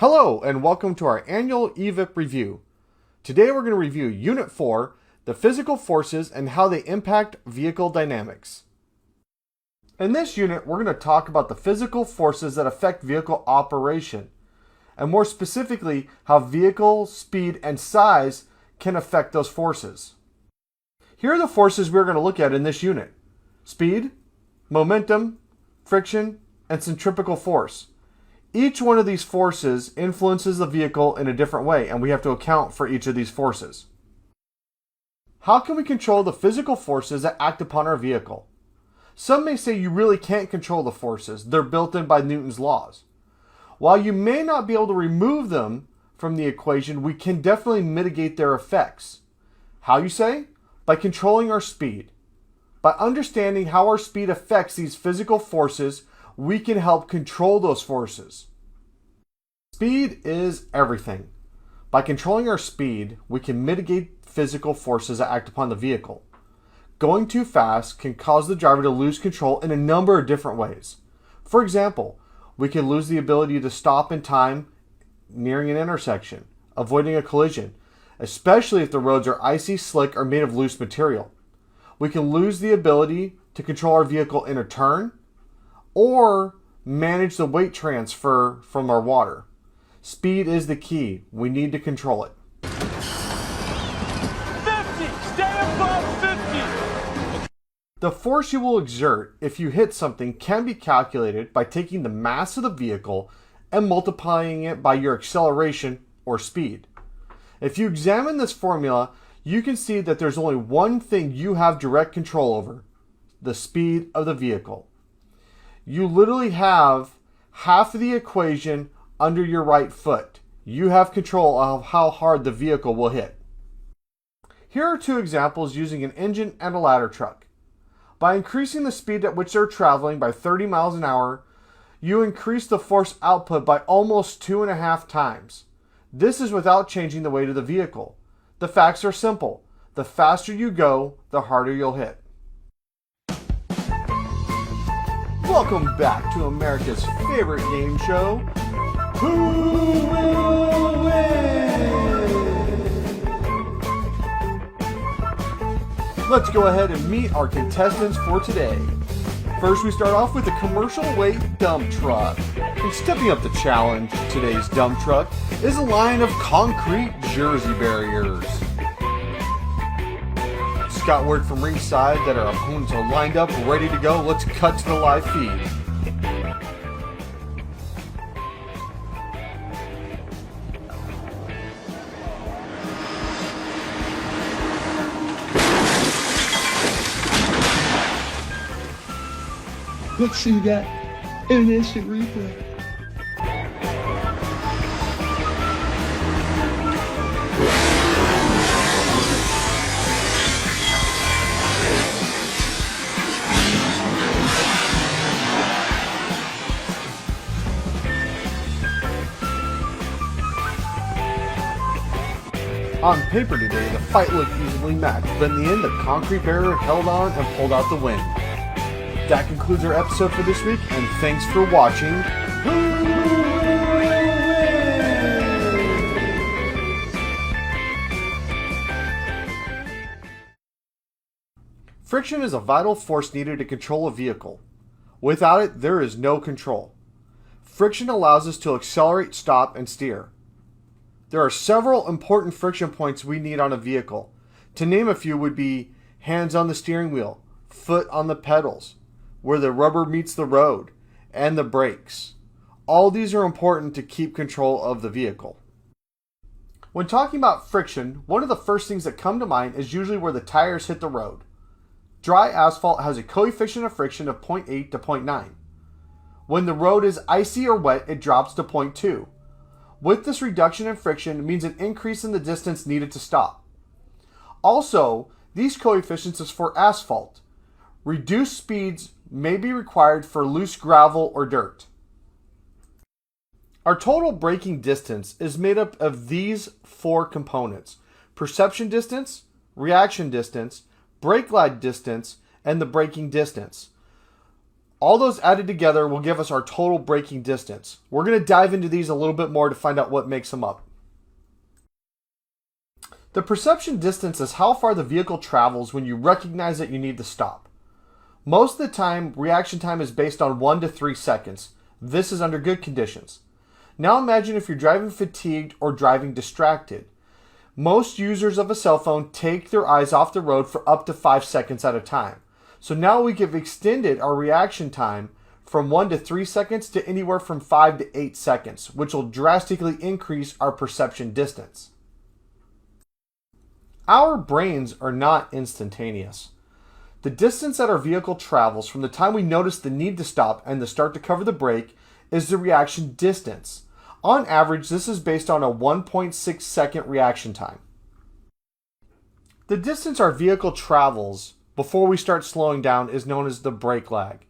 Hello and welcome to our annual EVIP review. Today we're going to review Unit 4, the physical forces and how they impact vehicle dynamics. In this unit, we're going to talk about the physical forces that affect vehicle operation, and more specifically, how vehicle speed and size can affect those forces. Here are the forces we're going to look at in this unit: speed, momentum, friction, and centrifugal force. Each one of these forces influences the vehicle in a different way, and we have to account for each of these forces. How can we control the physical forces that act upon our vehicle? Some may say you really can't control the forces. They're built in by Newton's laws. While you may not be able to remove them from the equation, we can definitely mitigate their effects. How, you say? By controlling our speed. By understanding how our speed affects these physical forces, we can help control those forces. Speed is everything. By controlling our speed, we can mitigate physical forces that act upon the vehicle. Going too fast can cause the driver to lose control in a number of different ways. For example, we can lose the ability to stop in time nearing an intersection, avoiding a collision, especially if the roads are icy, slick, or made of loose material. We can lose the ability to control our vehicle in a turn, or manage the weight transfer from our water. Speed is the key. We need to control it. 50! Stay above 50! The force you will exert if you hit something can be calculated by taking the mass of the vehicle and multiplying it by your acceleration or speed. If you examine this formula, you can see that there's only one thing you have direct control over: the speed of the vehicle. You literally have half of the equation under your right foot. You have control of how hard the vehicle will hit. Here are two examples using an engine and a ladder truck. By increasing the speed at which they're traveling by 30 miles an hour, you increase the force output by almost 2.5 times. This is without changing the weight of the vehicle. The facts are simple. The faster you go, the harder you'll hit. Welcome back to America's favorite game show, Who Will Win? Let's go ahead and meet our contestants for today. First, we start off with the commercial weight dump truck. And stepping up the challenge, today's dump truck is a line of concrete Jersey barriers. Got word from ringside that our opponents are lined up, ready to go. Let's cut to the live feed. Let's see that in an instant replay. On paper today, the fight looked evenly matched, but in the end, the concrete barrier held on and pulled out the win. That concludes our episode for this week, and thanks for watching. Who will win? Friction is a vital force needed to control a vehicle. Without it, there is no control. Friction allows us to accelerate, stop, and steer. There are several important friction points we need on a vehicle. To name a few would be hands on the steering wheel, foot on the pedals, where the rubber meets the road, and the brakes. All these are important to keep control of the vehicle. When talking about friction, one of the first things that come to mind is usually where the tires hit the road. Dry asphalt has a coefficient of friction of 0.8 to 0.9. When the road is icy or wet, it drops to 0.2. With this reduction in friction, it means an increase in the distance needed to stop. Also, these coefficients is for asphalt. Reduced speeds may be required for loose gravel or dirt. Our total braking distance is made up of these four components: perception distance, reaction distance, brake glide distance, and the braking distance. All those added together will give us our total braking distance. We're going to dive into these a little bit more to find out what makes them up. The perception distance is how far the vehicle travels when you recognize that you need to stop. Most of the time, reaction time is based on 1 to 3 seconds. This is under good conditions. Now imagine if you're driving fatigued or driving distracted. Most users of a cell phone take their eyes off the road for up to 5 seconds at a time. So now we have extended our reaction time from 1 to 3 seconds to anywhere from 5 to 8 seconds, which will drastically increase our perception distance. Our brains are not instantaneous. The distance that our vehicle travels from the time we notice the need to stop and the start to cover the brake is the reaction distance. On average, this is based on a 1.6 second reaction time. The distance our vehicle travels before we start slowing down is known as the brake lag.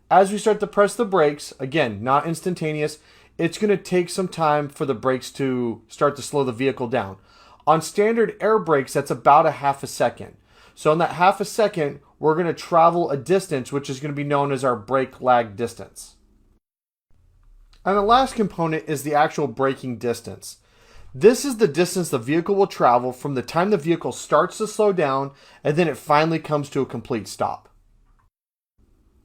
As we start to press the brakes, again, not instantaneous, it's going to take some time for the brakes to start to slow the vehicle down. On standard air brakes, that's about a half a second. So in that half a second, we're going to travel a distance which is going to be known as our brake lag distance. And the last component is the actual braking distance. This is the distance the vehicle will travel from the time the vehicle starts to slow down and then it finally comes to a complete stop.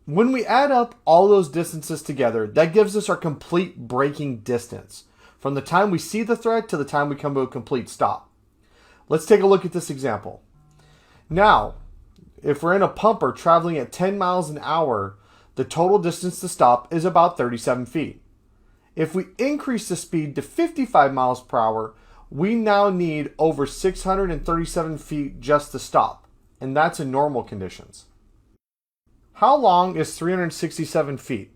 When we add up all those distances together, that gives us our complete braking distance, from the time we see the threat to the time we come to a complete stop. Let's take a look at this example. Now, if we're in a pumper traveling at 10 miles an hour, the total distance to stop is about 37 feet. If we increase the speed to 55 miles per hour, we now need over 637 feet just to stop, and that's in normal conditions. How long is 367 feet?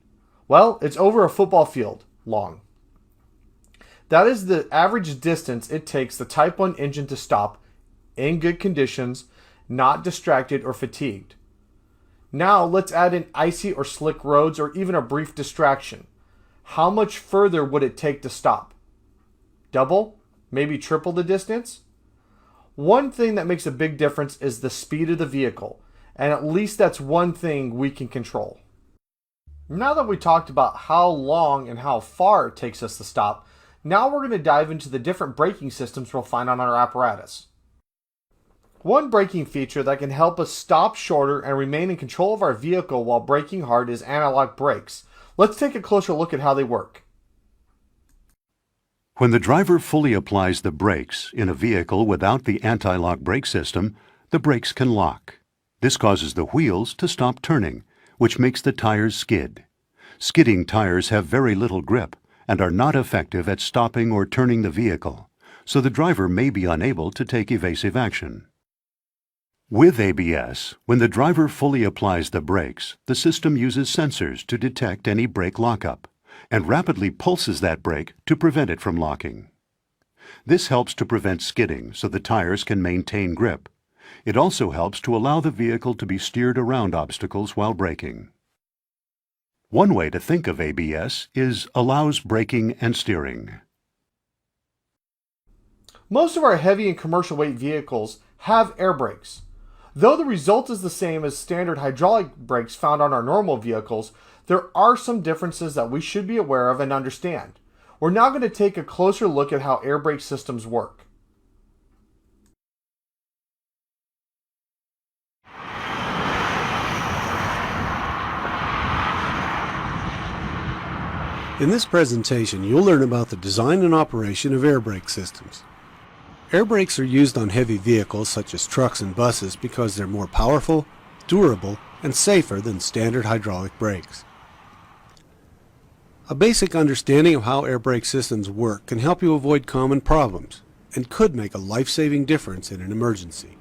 Well, it's over a football field long. That is the average distance it takes the Type 1 engine to stop in good conditions, not distracted or fatigued. Now let's add in icy or slick roads or even a brief distraction. How much further would it take to stop? Double? Maybe triple the distance? One thing that makes a big difference is the speed of the vehicle, and at least that's one thing we can control. Now that we talked about how long and how far it takes us to stop, now we're going to dive into the different braking systems we'll find on our apparatus. One braking feature that can help us stop shorter and remain in control of our vehicle while braking hard is analog brakes. Let's take a closer look at how they work. When the driver fully applies the brakes in a vehicle without the anti-lock brake system, the brakes can lock. This causes the wheels to stop turning, which makes the tires skid. Skidding tires have very little grip and are not effective at stopping or turning the vehicle, so the driver may be unable to take evasive action. With ABS, when the driver fully applies the brakes, the system uses sensors to detect any brake lockup and rapidly pulses that brake to prevent it from locking. This helps to prevent skidding so the tires can maintain grip. It also helps to allow the vehicle to be steered around obstacles while braking. One way to think of ABS is allows braking and steering. Most of our heavy and commercial weight vehicles have air brakes. Though the result is the same as standard hydraulic brakes found on our normal vehicles, there are some differences that we should be aware of and understand. We're now going to take a closer look at how air brake systems work. In this presentation, you'll learn about the design and operation of air brake systems. Air brakes are used on heavy vehicles such as trucks and buses because they're more powerful, durable, and safer than standard hydraulic brakes. A basic understanding of how air brake systems work can help you avoid common problems and could make a life-saving difference in an emergency.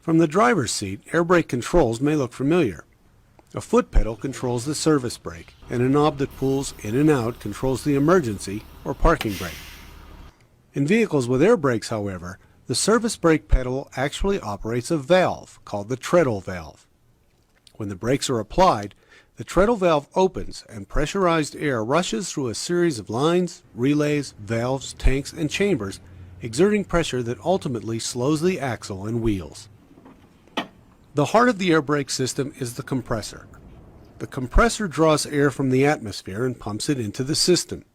From the driver's seat, air brake controls may look familiar. A foot pedal controls the service brake, and a knob that pulls in and out controls the emergency or parking brake. In vehicles with air brakes, however, the service brake pedal actually operates a valve called the treadle valve. When the brakes are applied, the treadle valve opens and pressurized air rushes through a series of lines, relays, valves, tanks, and chambers, exerting pressure that ultimately slows the axle and wheels. The heart of the air brake system is the compressor. The the compressor draws air from the atmosphere and pumps it into the system.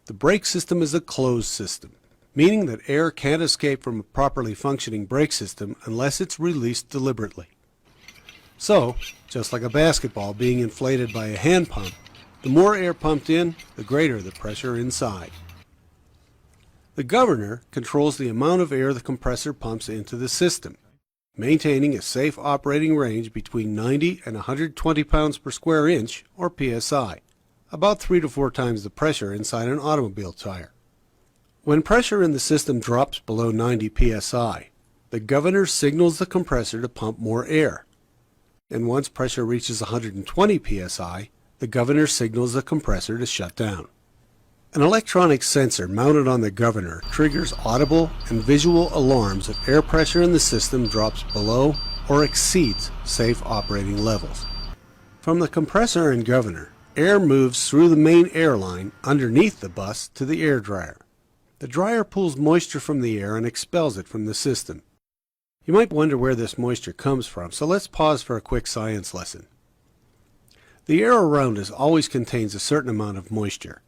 The brake system is a closed system, meaning that air can't escape from a properly functioning brake system unless it's released deliberately. So, just like a basketball being inflated by a hand pump, the more air pumped in, the greater the pressure inside. The governor controls the amount of air the compressor pumps into the system, maintaining a safe operating range between 90 and 120 pounds per square inch, or psi, about 3 to 4 times the pressure inside an automobile tire. When pressure in the system drops below 90 psi, the governor signals the compressor to pump more air. And once pressure reaches 120 psi, the governor signals the compressor to shut down. An electronic sensor mounted on the governor triggers audible and visual alarms if air pressure in the system drops below or exceeds safe operating levels. From the compressor and governor, air moves through the main air line underneath the bus to the air dryer. The dryer pulls moisture from the air and expels it from the system. You might wonder where this moisture comes from, so let's pause for a quick science lesson. The air around us always contains a certain amount of moisture.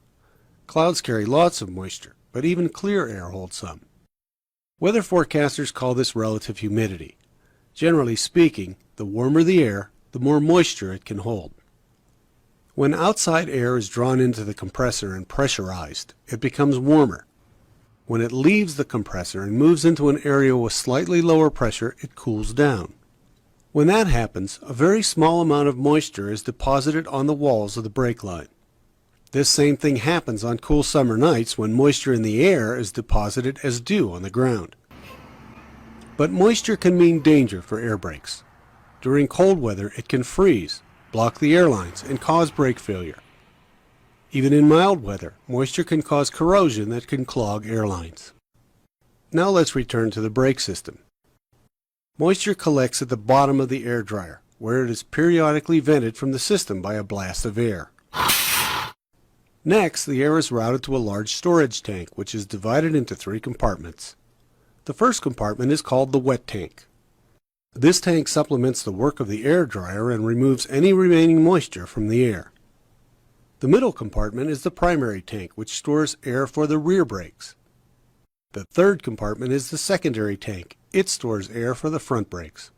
Clouds carry lots of moisture, but even clear air holds some. Weather forecasters call this relative humidity. Generally speaking, the warmer the air, the more moisture it can hold. When outside air is drawn into the compressor and pressurized, it becomes warmer. When it leaves the compressor and moves into an area with slightly lower pressure, it cools down. When that happens, a very small amount of moisture is deposited on the walls of the brake line. This same thing happens on cool summer nights when moisture in the air is deposited as dew on the ground. But moisture can mean danger for air brakes. During cold weather, it can freeze, block the air lines, and cause brake failure. Even in mild weather, moisture can cause corrosion that can clog air lines. Now let's return to the brake system. Moisture collects at the bottom of the air dryer, where it is periodically vented from the system by a blast of air. Next, the air is routed to a large storage tank, which is divided into 3 compartments. The first compartment is called the wet tank. This tank supplements the work of the air dryer and removes any remaining moisture from the air. The middle compartment is the primary tank, which stores air for the rear brakes. The third compartment is the secondary tank. It stores air for the front brakes.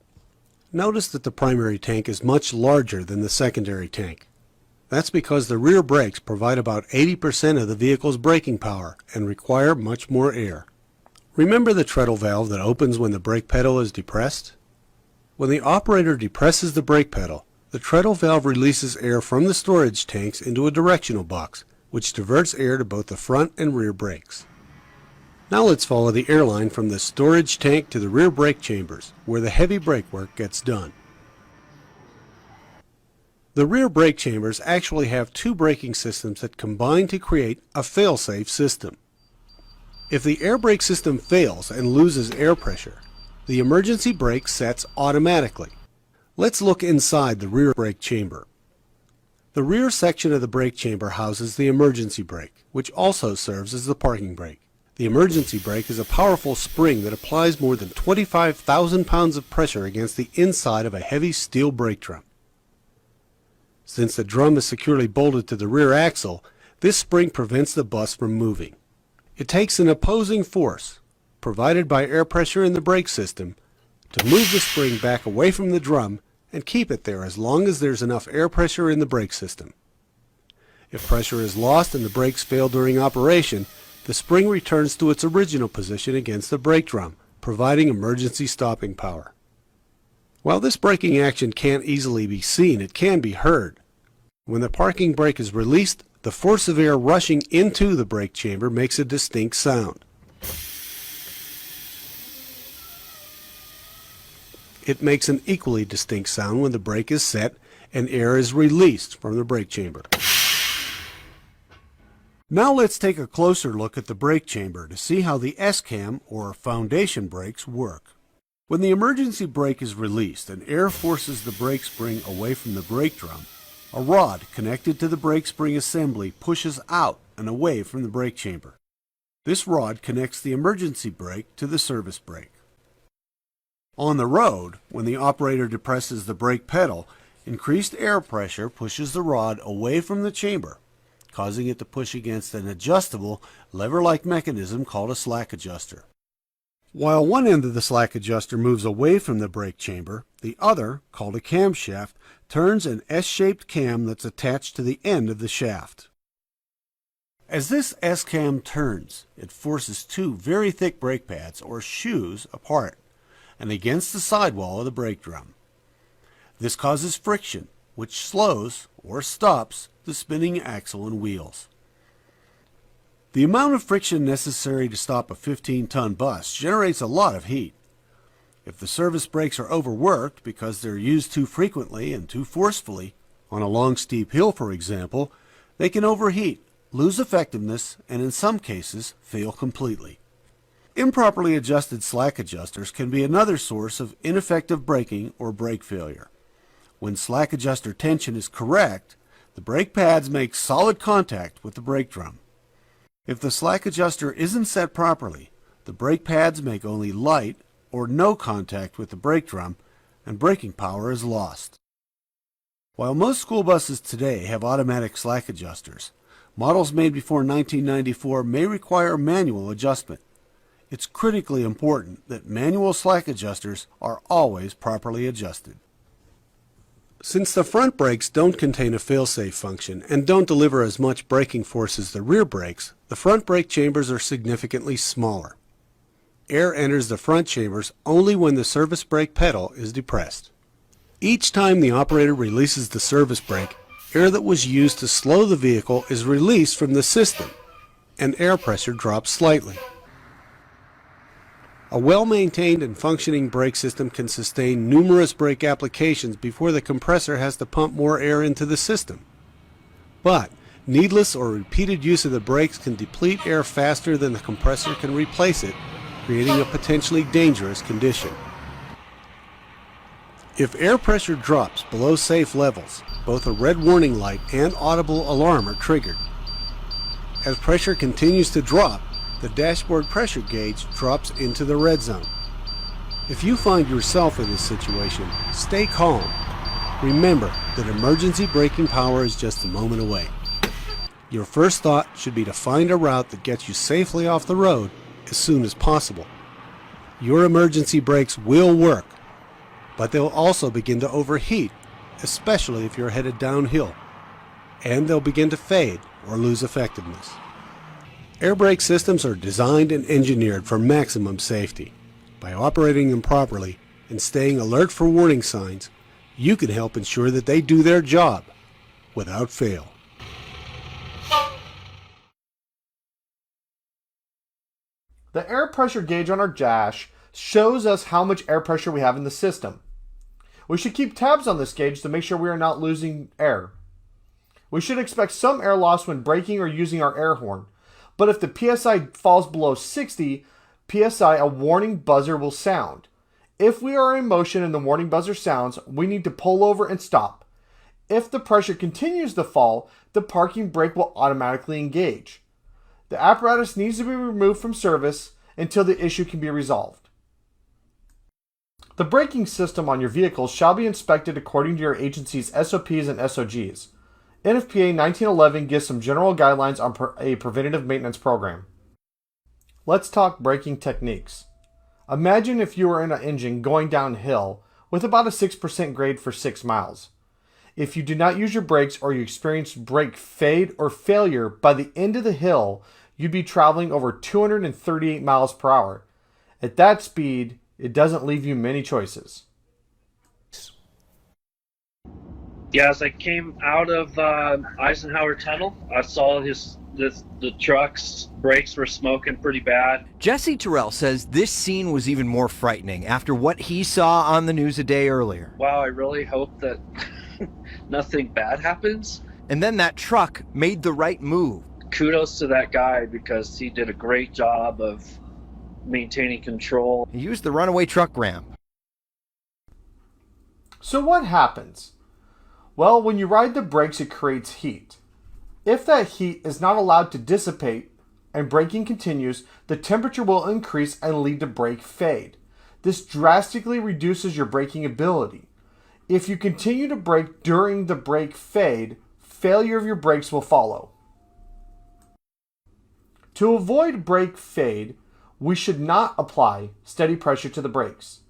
Notice that the primary tank is much larger than the secondary tank. That's because the rear brakes provide about 80% of the vehicle's braking power and require much more air. Remember the treadle valve that opens when the brake pedal is depressed? When the operator depresses the brake pedal, the treadle valve releases air from the storage tanks into a directional box, which diverts air to both the front and rear brakes. Now let's follow the air line from the storage tank to the rear brake chambers, where the heavy brake work gets done. The rear brake chambers actually have 2 braking systems that combine to create a fail-safe system. If the air brake system fails and loses air pressure, the emergency brake sets automatically. Let's look inside the rear brake chamber. The rear section of the brake chamber houses the emergency brake, which also serves as the parking brake. The emergency brake is a powerful spring that applies more than 25,000 pounds of pressure against the inside of a heavy steel brake drum. Since the drum is securely bolted to the rear axle, this spring prevents the bus from moving. It takes an opposing force, provided by air pressure in the brake system, to move the spring back away from the drum and keep it there as long as there's enough air pressure in the brake system. If pressure is lost and the brakes fail during operation, the spring returns to its original position against the brake drum, providing emergency stopping power. While this braking action can't easily be seen, it can be heard. When the parking brake is released, the force of air rushing into the brake chamber makes a distinct sound. It makes an equally distinct sound when the brake is set and air is released from the brake chamber. Now let's take a closer look at the brake chamber to see how the S-cam, or foundation brakes, work. When the emergency brake is released and air forces the brake spring away from the brake drum, a rod connected to the brake spring assembly pushes out and away from the brake chamber. This rod connects the emergency brake to the service brake. On the road, when the operator depresses the brake pedal, Increased air pressure pushes the rod away from the chamber, causing it to push against an adjustable lever-like mechanism called a slack adjuster. While one end of the slack adjuster moves away from the brake chamber, the other, called a camshaft, turns an S-shaped cam that's attached to the end of the shaft. As this S-cam turns, it forces two very thick brake pads, or shoes, apart and against the sidewall of the brake drum. This causes friction, which slows or stops the spinning axle and wheels. The amount of friction necessary to stop a 15-ton bus generates a lot of heat. If the service brakes are overworked because they're used too frequently and too forcefully, on a long steep hill for example, they can overheat, lose effectiveness, and in some cases fail completely. Improperly adjusted slack adjusters can be another source of ineffective braking or brake failure. When slack adjuster tension is correct, the brake pads make solid contact with the brake drum. If the slack adjuster isn't set properly, the brake pads make only light or no contact with the brake drum, and braking power is lost. While most school buses today have automatic slack adjusters, models made before 1994 may require manual adjustment. It's critically important that manual slack adjusters are always properly adjusted. Since the front brakes don't contain a fail-safe function and don't deliver as much braking force as the rear brakes, the front brake chambers are significantly smaller. Air enters the front chambers only when the service brake pedal is depressed. Each time the operator releases the service brake, air that was used to slow the vehicle is released from the system, and air pressure drops slightly. A well-maintained and functioning brake system can sustain numerous brake applications before the compressor has to pump more air into the system. But needless or repeated use of the brakes can deplete air faster than the compressor can replace it, creating a potentially dangerous condition. If air pressure drops below safe levels, both a red warning light and audible alarm are triggered. As pressure continues to drop, the dashboard pressure gauge drops into the red zone. If you find yourself in this situation, stay calm. Remember that emergency braking power is just a moment away. Your first thought should be to find a route that gets you safely off the road as soon as possible. Your emergency brakes will work, but they'll also begin to overheat, especially if you're headed downhill, and they'll begin to fade or lose effectiveness. Air brake systems are designed and engineered for maximum safety. By operating them properly and staying alert for warning signs, you can help ensure that they do their job without fail. The air pressure gauge on our dash shows us how much air pressure we have in the system. We should keep tabs on this gauge to make sure we are not losing air. We should expect some air loss when braking or using our air horn. But if the PSI falls below 60 PSI, a warning buzzer will sound. If we are in motion and the warning buzzer sounds, we need to pull over and stop. If the pressure continues to fall, the parking brake will automatically engage. The apparatus needs to be removed from service until the issue can be resolved. The braking system on your vehicle shall be inspected according to your agency's SOPs and SOGs. NFPA 1911 gives some general guidelines on a preventative maintenance program. Let's talk braking techniques. Imagine if you were in an engine going downhill with about a 6% grade for 6 miles. If you do not use your brakes or you experience brake fade or failure, by the end of the hill, you'd be traveling over 238 miles per hour. At that speed, it doesn't leave you many choices. Yeah, as I came out of Eisenhower Tunnel, I saw the truck's brakes were smoking pretty bad. Jesse Terrell says this scene was even more frightening after what he saw on the news a day earlier. Wow, I really hope that nothing bad happens. And then that truck made the right move. Kudos to that guy because he did a great job of maintaining control. He used the runaway truck ramp. So what happens? Well, when you ride the brakes, it creates heat. If that heat is not allowed to dissipate and braking continues, the temperature will increase and lead to brake fade. This drastically reduces your braking ability. If you continue to brake during the brake fade, failure of your brakes will follow. To avoid brake fade, we should not apply steady pressure to the brakes.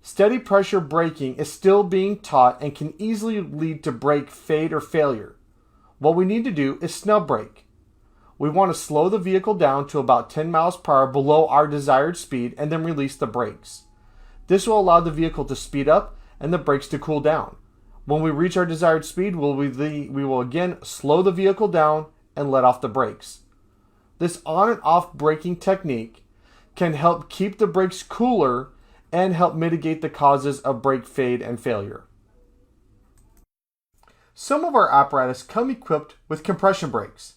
Steady pressure braking is still being taught and can easily lead to brake fade or failure. What we need to do is snub brake. We want to slow the vehicle down to about 10 miles per hour below our desired speed and then release the brakes. This will allow the vehicle to speed up and the brakes to cool down. When we reach our desired speed, we will again slow the vehicle down and let off the brakes. This on and off braking technique can help keep the brakes cooler and help mitigate the causes of brake fade and failure. Some of our apparatus come equipped with compression brakes.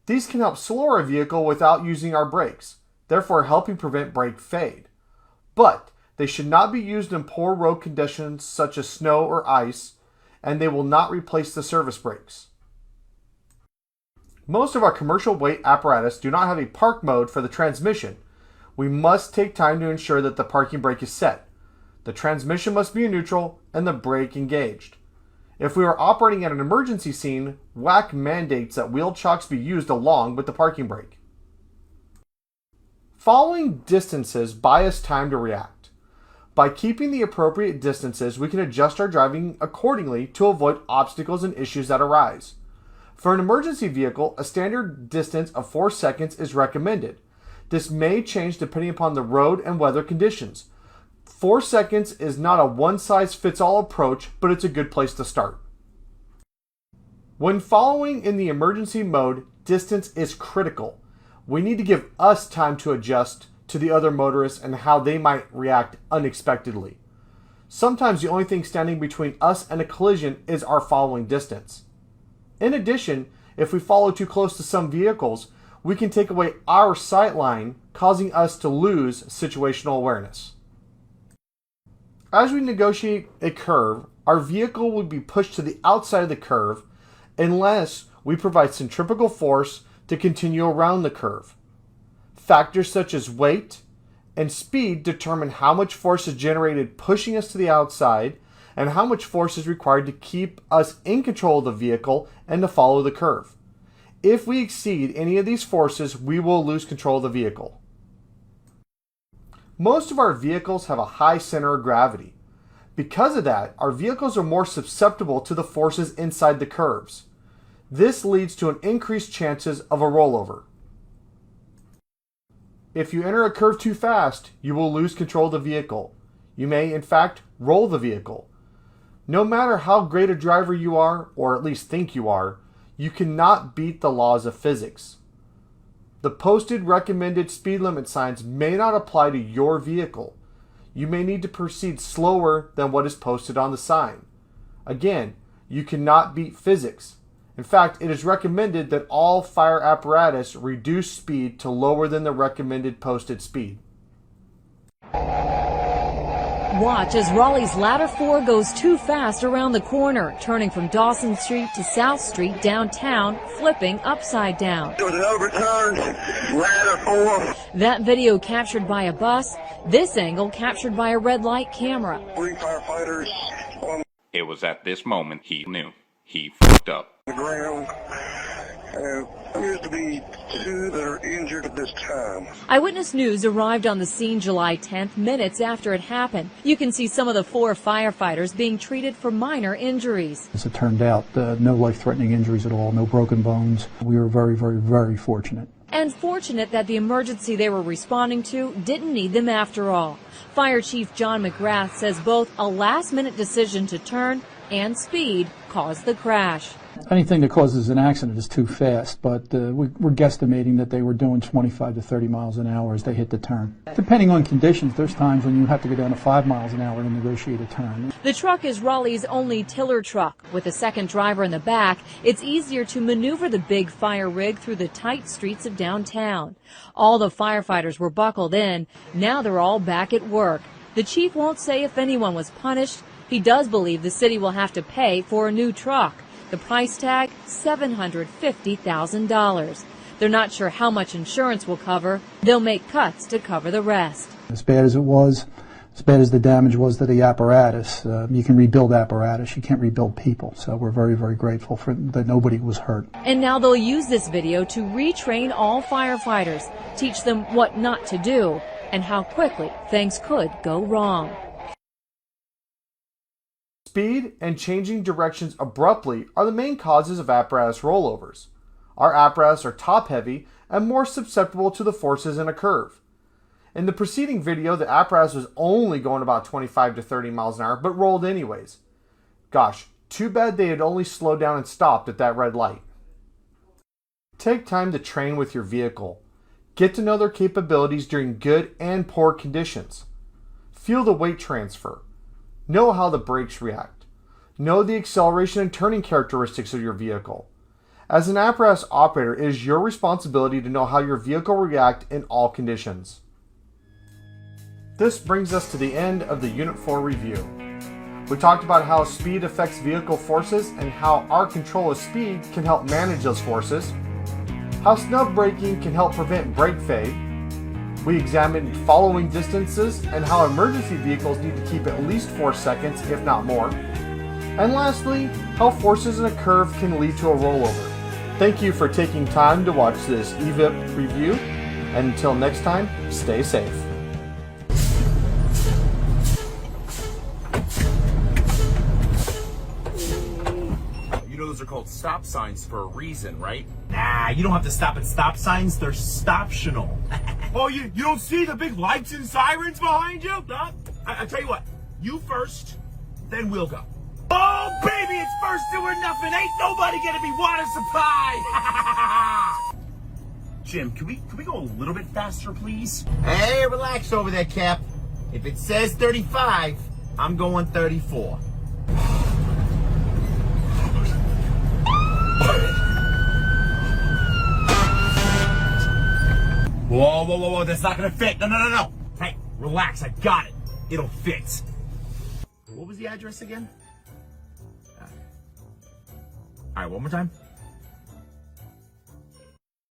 These can help slow our vehicle without using our brakes, therefore helping prevent brake fade. But they should not be used in poor road conditions such as snow or ice, and they will not replace the service brakes. Most of our commercial weight apparatus do not have a park mode for the transmission. We must take time to ensure that the parking brake is set. The transmission must be in neutral and the brake engaged. If we are operating at an emergency scene, WAC mandates that wheel chocks be used along with the parking brake. Following distances buy us time to react. By keeping the appropriate distances, we can adjust our driving accordingly to avoid obstacles and issues that arise. For an emergency vehicle, a standard distance of 4 seconds is recommended. This may change depending upon the road and weather conditions. 4 seconds is not a one-size-fits-all approach, but it's a good place to start. When following in the emergency mode, distance is critical. We need to give us time to adjust to the other motorists and how they might react unexpectedly. Sometimes the only thing standing between us and a collision is our following distance. In addition, if we follow too close to some vehicles, we can take away our sight line, causing us to lose situational awareness. As we negotiate a curve, our vehicle will be pushed to the outside of the curve unless we provide centrifugal force to continue around the curve. Factors such as weight and speed determine how much force is generated pushing us to the outside and how much force is required to keep us in control of the vehicle and to follow the curve. If we exceed any of these forces, we will lose control of the vehicle. Most of our vehicles have a high center of gravity. Because of that, our vehicles are more susceptible to the forces inside the curves. This leads to an increased chances of a rollover. If you enter a curve too fast, you will lose control of the vehicle. You may, in fact, roll the vehicle. No matter how great a driver you are, or at least think you are, you cannot beat the laws of physics. The posted recommended speed limit signs may not apply to your vehicle. You may need to proceed slower than what is posted on the sign. Again, you cannot beat physics. In fact, it is recommended that all fire apparatus reduce speed to lower than the recommended posted speed. Watch as Raleigh's ladder 4 goes too fast around the corner, turning from Dawson Street to South Street downtown, flipping upside down. It was an overturned ladder 4. That video captured by a bus, this angle captured by a red light camera. 3 firefighters on It was at this moment he knew. He fucked up. the ground. Appears to be 2 that are injured at this time. Eyewitness News arrived on the scene July 10th, minutes after it happened. You can see some of the 4 firefighters being treated for minor injuries. As it turned out, no life-threatening injuries at all, no broken bones. We were very, very, very fortunate. And fortunate that the emergency they were responding to didn't need them after all. Fire Chief John McGrath says both a last-minute decision to turn and speed caused the crash. Anything that causes an accident is too fast, but we're guesstimating that they were doing 25 to 30 miles an hour as they hit the turn. Depending on conditions, there's times when you have to go down to 5 miles an hour to negotiate a turn. The truck is Raleigh's only tiller truck. With a second driver in the back, it's easier to maneuver the big fire rig through the tight streets of downtown. All the firefighters were buckled in. Now they're all back at work. The chief won't say if anyone was punished. He does believe the city will have to pay for a new truck. The price tag, $750,000. They're not sure how much insurance will cover. They'll make cuts to cover the rest. As bad as it was, As bad as the damage was to the apparatus, you can rebuild apparatus, you can't rebuild people. So we're very, very grateful for that nobody was hurt. And now they'll use this video to retrain all firefighters, teach them what not to do and how quickly things could go wrong. Speed and changing directions abruptly are the main causes of apparatus rollovers. Our apparatus are top-heavy and more susceptible to the forces in a curve. In the preceding video, the apparatus was only going about 25 to 30 miles an hour, but rolled anyways. Gosh, too bad they had only slowed down and stopped at that red light. Take time to train with your vehicle. Get to know their capabilities during good and poor conditions. Feel the weight transfer. Know how the brakes react. Know the acceleration and turning characteristics of your vehicle. As an apparatus operator, it is your responsibility to know how your vehicle will react in all conditions. This brings us to the end of the Unit 4 review. We talked about how speed affects vehicle forces and how our control of speed can help manage those forces, how snub braking can help prevent brake fade. We examined following distances and how emergency vehicles need to keep at least 4 seconds, if not more. And lastly, how forces in a curve can lead to a rollover. Thank you for taking time to watch this EVIP review, and until next time, stay safe. Those are called stop signs for a reason, right? Nah, you don't have to stop at stop signs. They're stoptional. Oh, you don't see the big lights and sirens behind you? Huh? I tell you what, you first, then we'll go. Oh, baby, it's first or nothing. Ain't nobody gonna be water supply. Jim, can we go a little bit faster, please? Hey, relax over there, Cap. If it says 35, I'm going 34. Whoa, that's not gonna fit. No. Hey, relax, I got it. It'll fit. What was the address again? All right, one more time.